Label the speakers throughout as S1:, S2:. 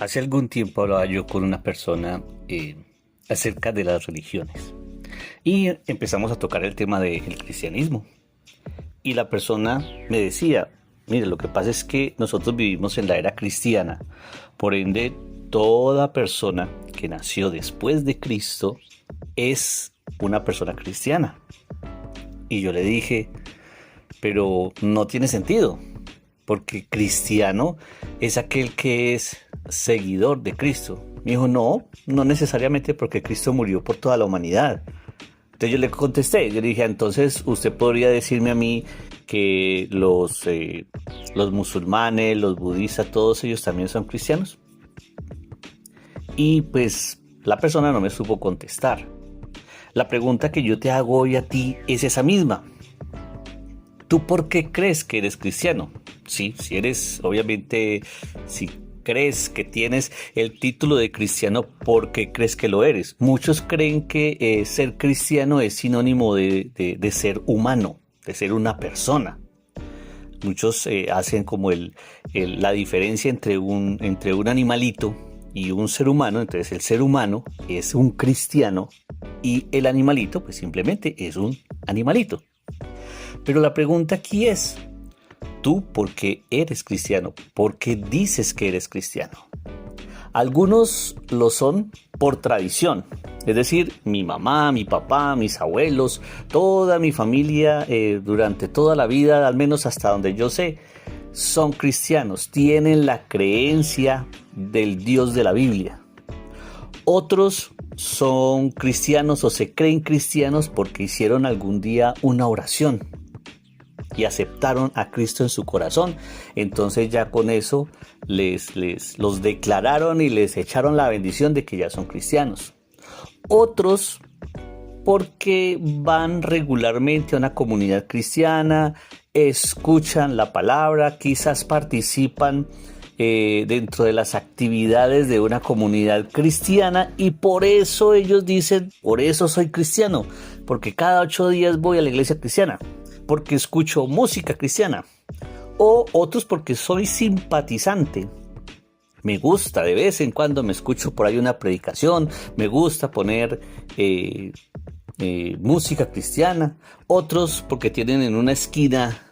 S1: Hace algún tiempo hablaba yo con una persona acerca de las religiones y empezamos a tocar el tema del cristianismo. Y la persona me decía, mire, lo que pasa es que nosotros vivimos en la era cristiana, por ende toda persona que nació después de Cristo es una persona cristiana. Y yo le dije, pero no tiene sentido, porque cristiano es aquel que es seguidor de Cristo. Me dijo, no necesariamente, porque Cristo murió por toda la humanidad. Entonces yo le contesté, yo le dije, entonces usted podría decirme a mí que los musulmanes, los budistas, todos ellos también son cristianos. Y pues la persona no me supo contestar. La pregunta que yo te hago hoy a ti es esa misma. ¿Tú por qué crees que eres cristiano? Sí, si eres, obviamente, si crees que tienes el título de cristiano, ¿por qué crees que lo eres? Muchos creen que ser cristiano es sinónimo de ser humano, de ser una persona. Muchos hacen como la diferencia entre un animalito y un ser humano. Entonces el ser humano es un cristiano y el animalito pues simplemente es un animalito. Pero la pregunta aquí es, ¿tú por qué eres cristiano? ¿Por qué dices que eres cristiano? Algunos lo son por tradición, es decir, mi mamá, mi papá, mis abuelos, toda mi familia durante toda la vida, al menos hasta donde yo sé, son cristianos, tienen la creencia del Dios de la Biblia. Otros son cristianos o se creen cristianos porque hicieron algún día una oración y aceptaron a Cristo en su corazón. Entonces ya con eso los declararon y les echaron la bendición de que ya son cristianos. Otros porque van regularmente a una comunidad cristiana, escuchan la palabra, quizás participan dentro de las actividades de una comunidad cristiana y por eso ellos dicen, por eso soy cristiano, porque cada 8 días voy a la iglesia cristiana, porque escucho música cristiana, o otros porque soy simpatizante. Me gusta, de vez en cuando me escucho por ahí una predicación, me gusta poner música cristiana. Otros porque tienen en una esquina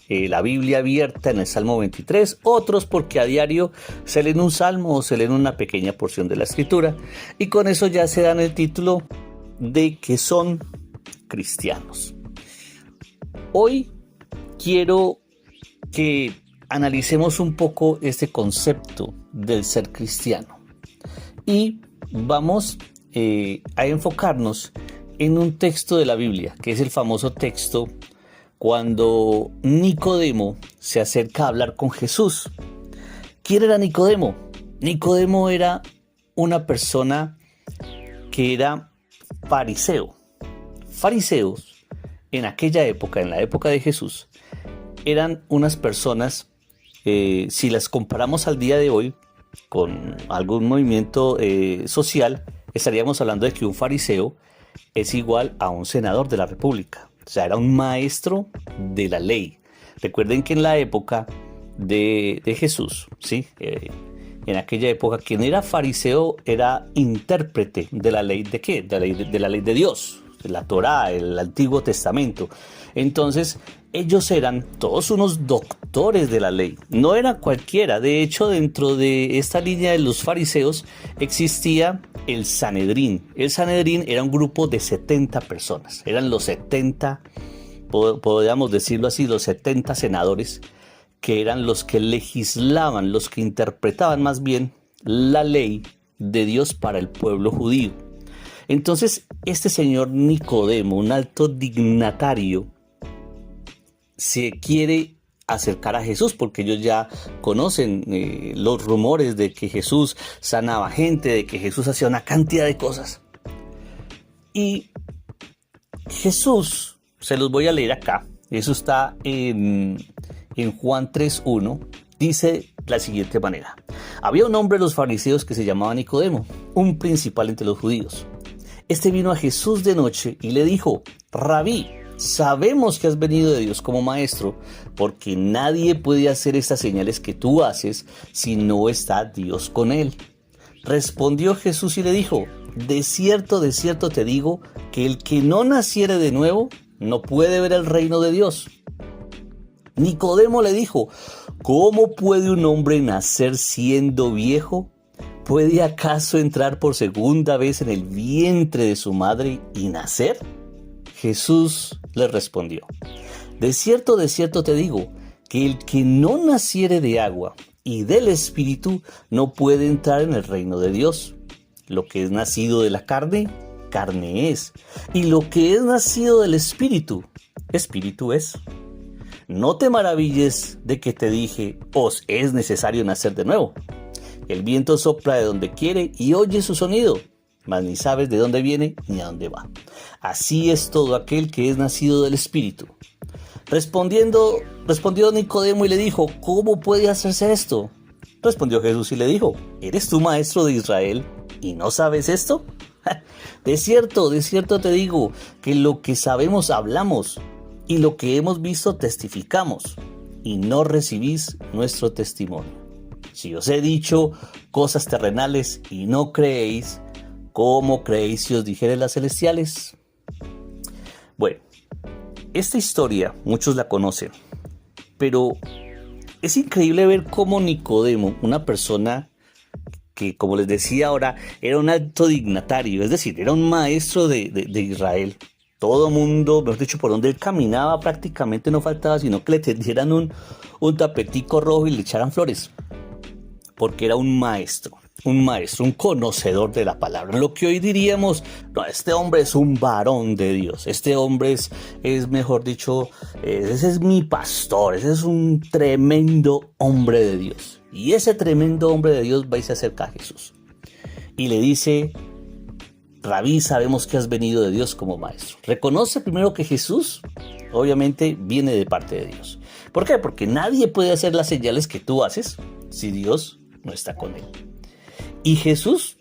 S1: la Biblia abierta en el Salmo 23, otros porque a diario se leen un salmo o se leen una pequeña porción de la escritura y con eso ya se dan el título de que son cristianos. Hoy quiero que analicemos un poco este concepto del ser cristiano y vamos a enfocarnos en un texto de la Biblia, que es el famoso texto cuando Nicodemo se acerca a hablar con Jesús. ¿Quién era Nicodemo? Nicodemo era una persona que era fariseo. Fariseos en aquella época, en la época de Jesús, eran unas personas, si las comparamos al día de hoy con algún movimiento social, estaríamos hablando de que un fariseo es igual a un senador de la República. O sea, era un maestro de la ley. Recuerden que en la época de Jesús, ¿sí? En aquella época, quien era fariseo era intérprete de la ley de ¿qué? De la ley de Dios, de la Torá, el Antiguo Testamento. Entonces, ellos eran todos unos doctores de la ley. No eran cualquiera. De hecho, dentro de esta línea de los fariseos existía el Sanedrín. El Sanedrín era un grupo de 70 personas. Eran los 70, podríamos decirlo así, los 70 senadores, que eran los que legislaban, los que interpretaban más bien la ley de Dios para el pueblo judío. Entonces, este señor Nicodemo, un alto dignatario, se quiere acercar a Jesús porque ellos ya conocen los rumores de que Jesús sanaba gente, de que Jesús hacía una cantidad de cosas. Y Jesús, se los voy a leer acá, eso está en Juan 3:1, dice la siguiente manera: había un hombre de los fariseos que se llamaba Nicodemo, un principal entre los judíos. Este vino a Jesús de noche y le dijo: Rabí, sabemos que has venido de Dios como maestro, porque nadie puede hacer estas señales que tú haces si no está Dios con él. Respondió Jesús y le dijo: de cierto te digo, que el que no naciere de nuevo no puede ver el reino de Dios. Nicodemo le dijo: ¿cómo puede un hombre nacer siendo viejo? ¿Puede acaso entrar por segunda vez en el vientre de su madre y nacer? Jesús le respondió: de cierto te digo, que el que no naciere de agua y del Espíritu no puede entrar en el reino de Dios. Lo que es nacido de la carne, carne es, y lo que es nacido del Espíritu, Espíritu es. No te maravilles de que te dije: os es necesario nacer de nuevo. El viento sopla de donde quiere y oye su sonido, mas ni sabes de dónde viene ni a dónde va. Así es todo aquel que es nacido del Espíritu. Respondió Nicodemo y le dijo: ¿cómo puede hacerse esto? Respondió Jesús y le dijo: ¿eres tú maestro de Israel y no sabes esto? De cierto te digo, que lo que sabemos hablamos, y lo que hemos visto testificamos, y no recibís nuestro testimonio. Si os he dicho cosas terrenales y no creéis, ¿cómo creéis si os dijere las celestiales? Bueno, esta historia muchos la conocen, pero es increíble ver cómo Nicodemo, una persona que, como les decía ahora, era un alto dignatario, es decir, era un maestro de Israel. Todo mundo, mejor dicho, por donde él caminaba prácticamente no faltaba sino que le tendieran un tapetico rojo y le echaran flores, porque era un maestro, un conocedor de la palabra. Lo que hoy diríamos: no, este hombre es un varón de Dios, este hombre es mejor dicho, ese es mi pastor, ese es un tremendo hombre de Dios. Y ese tremendo hombre de Dios va y se acerca a Jesús y le dice: Rabí, sabemos que has venido de Dios como maestro. Reconoce primero que Jesús, obviamente, viene de parte de Dios. ¿Por qué? Porque nadie puede hacer las señales que tú haces si Dios no está con él. Y Jesús,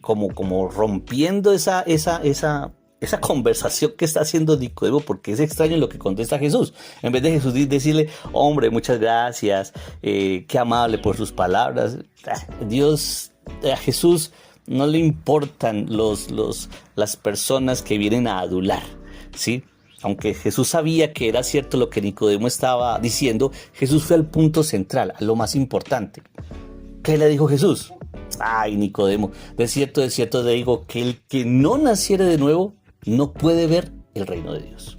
S1: como rompiendo esa conversación que está haciendo Nicodemo, porque es extraño lo que contesta Jesús. En vez de Jesús decirle: hombre, muchas gracias, qué amable por sus palabras. A Jesús no le importan las personas que vienen a adular, ¿sí? Aunque Jesús sabía que era cierto lo que Nicodemo estaba diciendo, Jesús fue al punto central, a lo más importante. ¿Qué le dijo Jesús? Ay, Nicodemo, de cierto te digo, que el que no naciere de nuevo no puede ver el reino de Dios.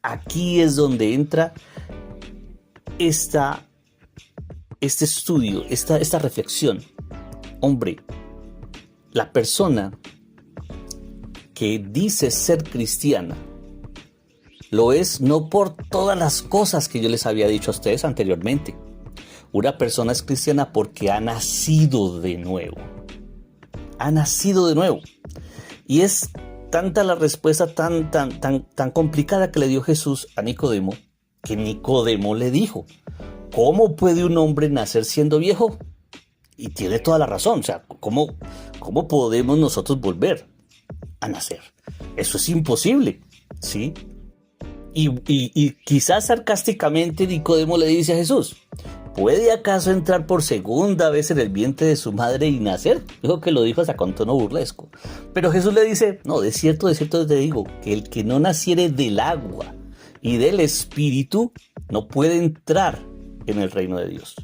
S1: Aquí es donde entra este estudio, esta reflexión. Hombre, la persona que dice ser cristiana lo es no por todas las cosas que yo les había dicho a ustedes anteriormente. Una persona es cristiana porque ha nacido de nuevo. Ha nacido de nuevo. Y es tanta la respuesta tan complicada que le dio Jesús a Nicodemo, que Nicodemo le dijo: ¿cómo puede un hombre nacer siendo viejo? Y tiene toda la razón. O sea, ¿cómo podemos nosotros volver a nacer? Eso es imposible, ¿sí? Y quizás sarcásticamente Nicodemo le dice a Jesús: ¿puede acaso entrar por segunda vez en el vientre de su madre y nacer? Dijo que lo dijo hasta con tono burlesco. Pero Jesús le dice: no, de cierto te digo, que el que no naciere del agua y del Espíritu no puede entrar en el reino de Dios.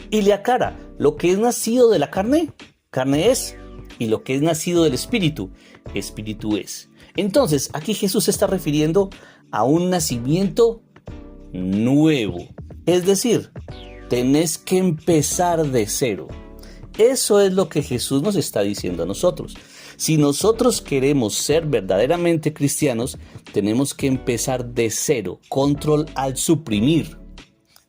S1: Y le aclara: lo que es nacido de la carne, carne es, y lo que es nacido del Espíritu, Espíritu es. Entonces, aquí Jesús se está refiriendo a un nacimiento nuevo. Es decir, tenés que empezar de cero. Eso es lo que Jesús nos está diciendo a nosotros. Si nosotros queremos ser verdaderamente cristianos, tenemos que empezar de cero, control al suprimir.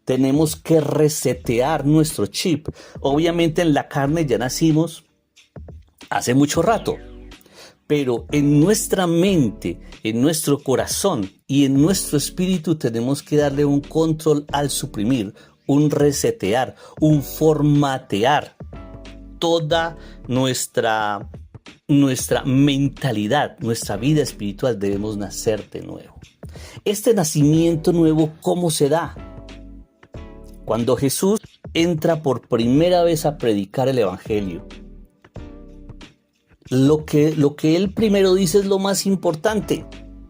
S1: Tenemos que resetear nuestro chip. Obviamente en la carne ya nacimos hace mucho rato, pero en nuestra mente, en nuestro corazón y en nuestro espíritu tenemos que darle un control al suprimir, un resetear, un formatear toda nuestra nuestra mentalidad, nuestra vida espiritual, debemos nacer de nuevo. Este nacimiento nuevo, ¿cómo se da? Cuando Jesús entra por primera vez a predicar el Evangelio, lo que él primero dice es lo más importante.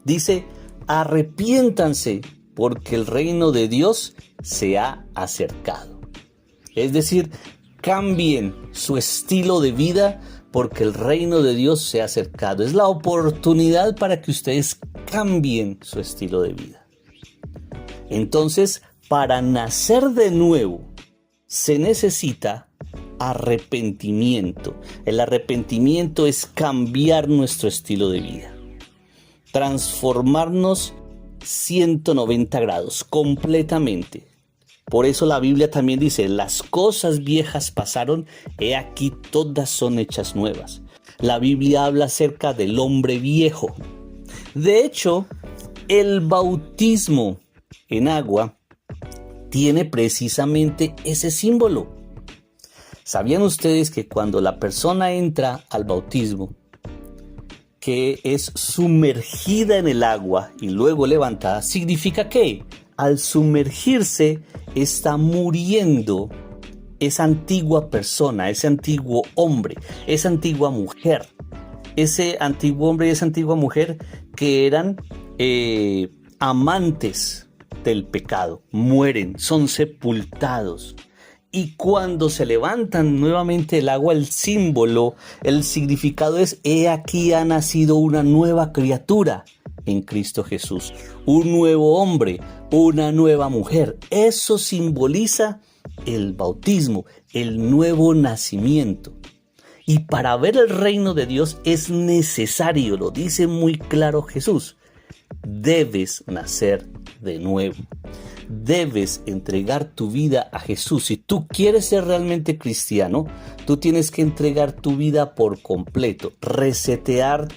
S1: Dice, arrepiéntanse porque el reino de Dios se ha acercado. Es decir, cambien su estilo de vida porque el reino de Dios se ha acercado. Es la oportunidad para que ustedes cambien su estilo de vida. Entonces, para nacer de nuevo, se necesita arrepentimiento. El arrepentimiento es cambiar nuestro estilo de vida. Transformarnos 190 grados, completamente. Por eso la Biblia también dice, las cosas viejas pasaron, he aquí todas son hechas nuevas. La Biblia habla acerca del hombre viejo. De hecho, el bautismo en agua tiene precisamente ese símbolo. ¿Sabían ustedes que cuando la persona entra al bautismo, que es sumergida en el agua y luego levantada, significa que al sumergirse está muriendo esa antigua persona, ese antiguo hombre, esa antigua mujer, ese antiguo hombre y esa antigua mujer que eran amantes del pecado, mueren, son sepultados. Y cuando se levantan nuevamente el agua, el símbolo, el significado es, he aquí ha nacido una nueva criatura en Cristo Jesús, un nuevo hombre, una nueva mujer. Eso simboliza el bautismo, el nuevo nacimiento. Y para ver el reino de Dios es necesario, lo dice muy claro Jesús, debes nacer de nuevo. Debes entregar tu vida a Jesús. Si tú quieres ser realmente cristiano, tú tienes que entregar tu vida por completo, resetear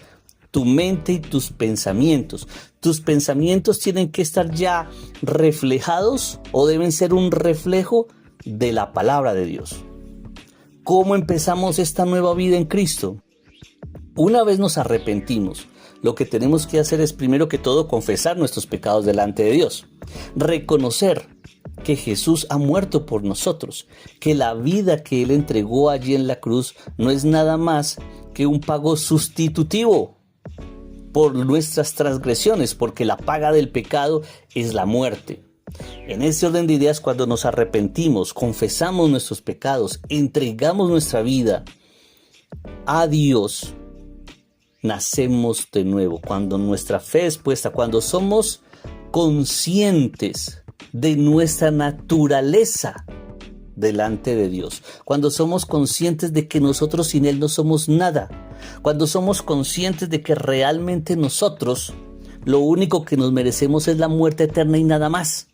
S1: tu mente y tus pensamientos. Tus pensamientos tienen que estar ya reflejados o deben ser un reflejo de la palabra de Dios. ¿Cómo empezamos esta nueva vida en Cristo? Una vez nos arrepentimos, lo que tenemos que hacer es primero que todo confesar nuestros pecados delante de Dios. Reconocer que Jesús ha muerto por nosotros, que la vida que Él entregó allí en la cruz no es nada más que un pago sustitutivo por nuestras transgresiones, porque la paga del pecado es la muerte. En ese orden de ideas, cuando nos arrepentimos, confesamos nuestros pecados, entregamos nuestra vida a Dios, nacemos de nuevo. Cuando nuestra fe es puesta, cuando somos conscientes de nuestra naturaleza delante de Dios, cuando somos conscientes de que nosotros sin Él no somos nada, cuando somos conscientes de que realmente nosotros lo único que nos merecemos es la muerte eterna y nada más,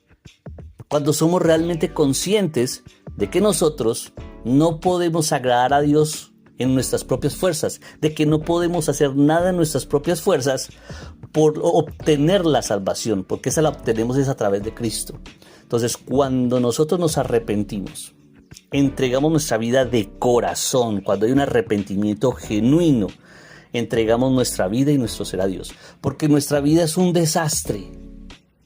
S1: cuando somos realmente conscientes de que nosotros no podemos agradar a Dios en nuestras propias fuerzas, de que no podemos hacer nada en nuestras propias fuerzas por obtener la salvación, porque esa la obtenemos es a través de Cristo. Entonces, cuando nosotros nos arrepentimos, entregamos nuestra vida de corazón, cuando hay un arrepentimiento genuino, entregamos nuestra vida y nuestro ser a Dios, porque nuestra vida es un desastre.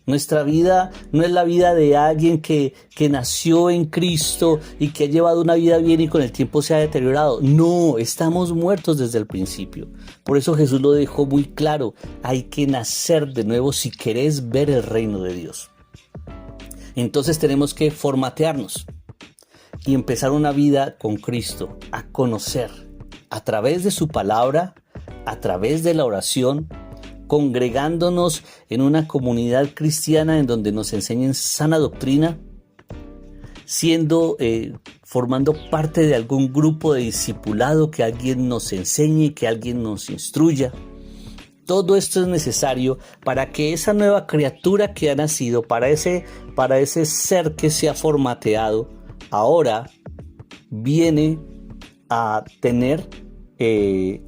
S1: Nuestra vida no es la vida de alguien que nació en Cristo y que ha llevado una vida bien y con el tiempo se ha deteriorado. No, estamos muertos desde el principio. Por eso Jesús lo dejó muy claro. Hay que nacer de nuevo si querés ver el reino de Dios. Entonces tenemos que formatearnos y empezar una vida con Cristo, a conocer a través de su palabra, a través de la oración, congregándonos en una comunidad cristiana en donde nos enseñen sana doctrina, formando parte de algún grupo de discipulado, que alguien nos enseñe, que alguien nos instruya. Todo esto es necesario para que esa nueva criatura que ha nacido, para ese ser que se ha formateado, ahora viene a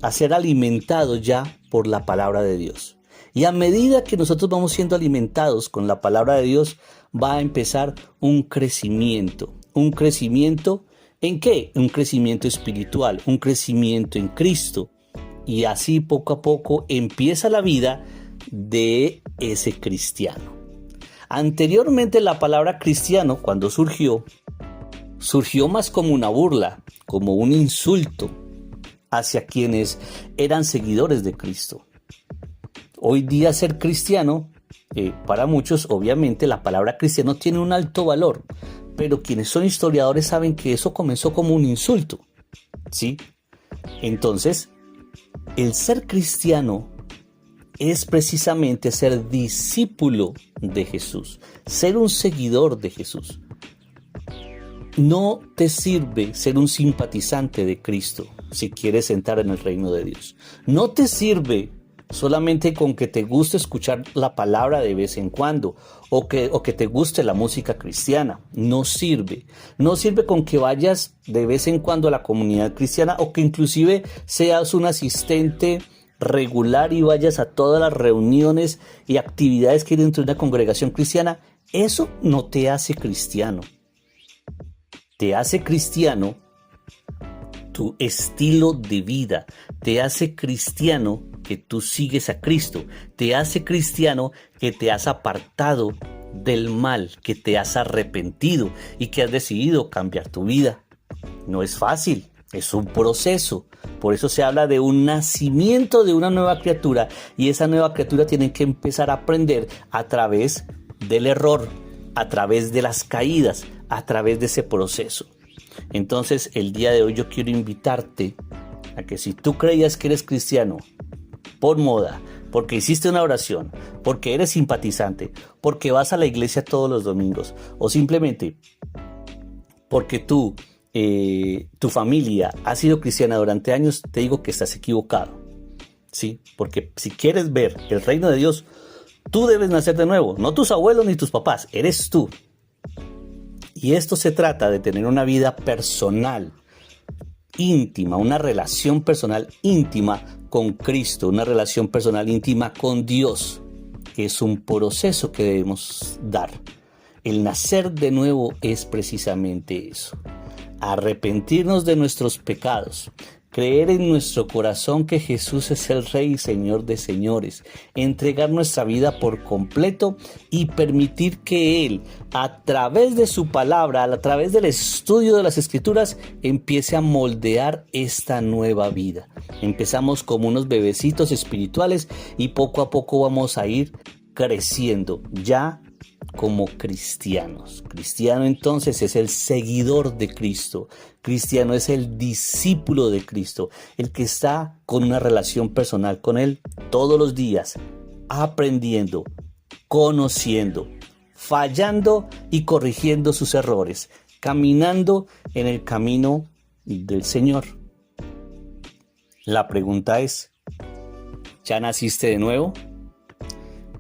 S1: ser alimentado ya por la palabra de Dios. Y a medida que nosotros vamos siendo alimentados con la palabra de Dios, va a empezar un crecimiento. ¿Un crecimiento en qué? Un crecimiento espiritual, un crecimiento en Cristo, Y así poco a poco empieza la vida de ese cristiano. Anteriormente la palabra cristiano, cuando surgió más como una burla, como un insulto hacia quienes eran seguidores de Cristo. Hoy día ser cristiano, para muchos obviamente la palabra cristiano tiene un alto valor, pero quienes son historiadores saben que eso comenzó como un insulto, ¿sí? Entonces, el ser cristiano es precisamente ser discípulo de Jesús, ser un seguidor de Jesús. No te sirve ser un simpatizante de Cristo si quieres entrar en el reino de Dios. No te sirve solamente con que te guste escuchar la palabra de vez en cuando o que te guste la música cristiana. No sirve. No sirve con que vayas de vez en cuando a la comunidad cristiana o que inclusive seas un asistente regular y vayas a todas las reuniones y actividades que hay dentro de una congregación cristiana. Eso no te hace cristiano. Te hace cristiano tu estilo de vida, te hace cristiano que tú sigues a Cristo, te hace cristiano que te has apartado del mal, que te has arrepentido y que has decidido cambiar tu vida. No es fácil, es un proceso. Por eso se habla de un nacimiento de una nueva criatura y esa nueva criatura tiene que empezar a aprender a través del error, a través de las caídas, a través de ese proceso. Entonces, el día de hoy yo quiero invitarte a que si tú creías que eres cristiano por moda, porque hiciste una oración, porque eres simpatizante, porque vas a la iglesia todos los domingos, o simplemente porque tu familia ha sido cristiana durante años, te digo que estás equivocado, ¿sí? Porque si quieres ver el reino de Dios, tú debes nacer de nuevo, no tus abuelos ni tus papás, eres tú. Y esto se trata de tener una vida personal, íntima, una relación personal íntima con Cristo, una relación personal íntima con Dios, que es un proceso que debemos dar. El nacer de nuevo es precisamente eso. Arrepentirnos de nuestros pecados, creer en nuestro corazón que Jesús es el Rey y Señor de señores, entregar nuestra vida por completo y permitir que Él, a través de su palabra, a través del estudio de las Escrituras, empiece a moldear esta nueva vida. Empezamos como unos bebecitos espirituales y poco a poco vamos a ir creciendo ya como cristianos. Cristiano entonces es el seguidor de Cristo. Cristiano es el discípulo de Cristo, el que está con una relación personal con Él todos los días, aprendiendo, conociendo, fallando y corrigiendo sus errores, caminando en el camino del Señor. La pregunta es, ¿ya naciste de nuevo?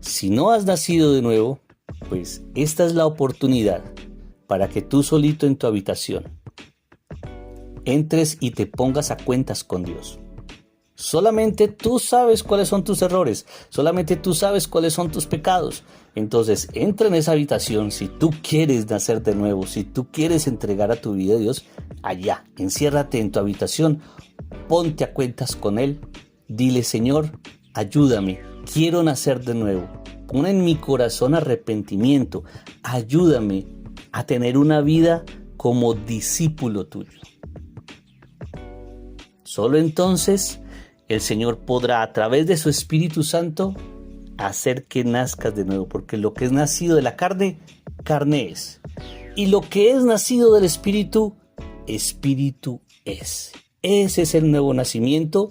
S1: Si no has nacido de nuevo, pues esta es la oportunidad para que tú solito en tu habitación entres y te pongas a cuentas con Dios. Solamente tú sabes cuáles son tus errores, solamente tú sabes cuáles son tus pecados. Entonces entra en esa habitación si tú quieres nacer de nuevo, si tú quieres entregar a tu vida a Dios, allá, enciérrate en tu habitación, ponte a cuentas con Él, dile: Señor, ayúdame, quiero nacer de nuevo. Pon en mi corazón arrepentimiento. Ayúdame a tener una vida como discípulo tuyo. Solo entonces el Señor podrá, a través de su Espíritu Santo, hacer que nazcas de nuevo. Porque lo que es nacido de la carne, carne es. Y lo que es nacido del Espíritu, Espíritu es. Ese es el nuevo nacimiento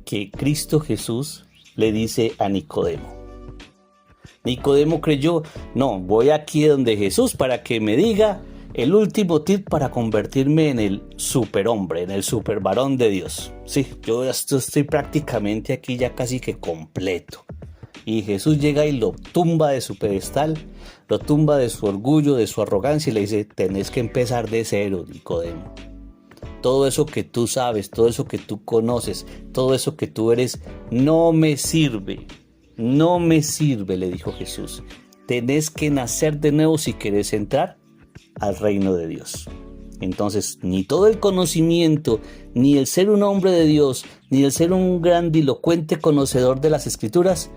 S1: que Cristo Jesús le dice a Nicodemo. Nicodemo creyó: no, voy aquí donde Jesús para que me diga el último tip para convertirme en el superhombre, en el supervarón de Dios. Sí, yo estoy prácticamente aquí ya casi que completo. Y Jesús llega y lo tumba de su pedestal, lo tumba de su orgullo, de su arrogancia y le dice: tenés que empezar de cero, Nicodemo. Todo eso que tú sabes, todo eso que tú conoces, todo eso que tú eres, no me sirve. No me sirve, le dijo Jesús. Tenés que nacer de nuevo si querés entrar al reino de Dios. Entonces, ni todo el conocimiento, ni el ser un hombre de Dios, ni el ser un grandilocuente conocedor de las Escrituras,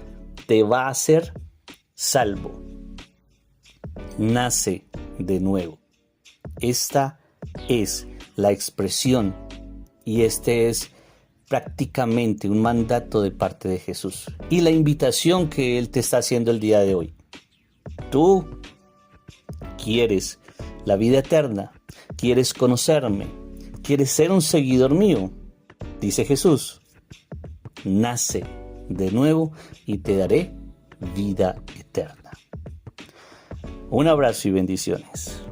S1: te va a hacer salvo. Nace de nuevo. Esta es la expresión y este es prácticamente un mandato de parte de Jesús y la invitación que Él te está haciendo el día de hoy. Tú quieres la vida eterna, quieres conocerme, quieres ser un seguidor mío, dice Jesús. Nace de nuevo y te daré vida eterna. Un abrazo y bendiciones.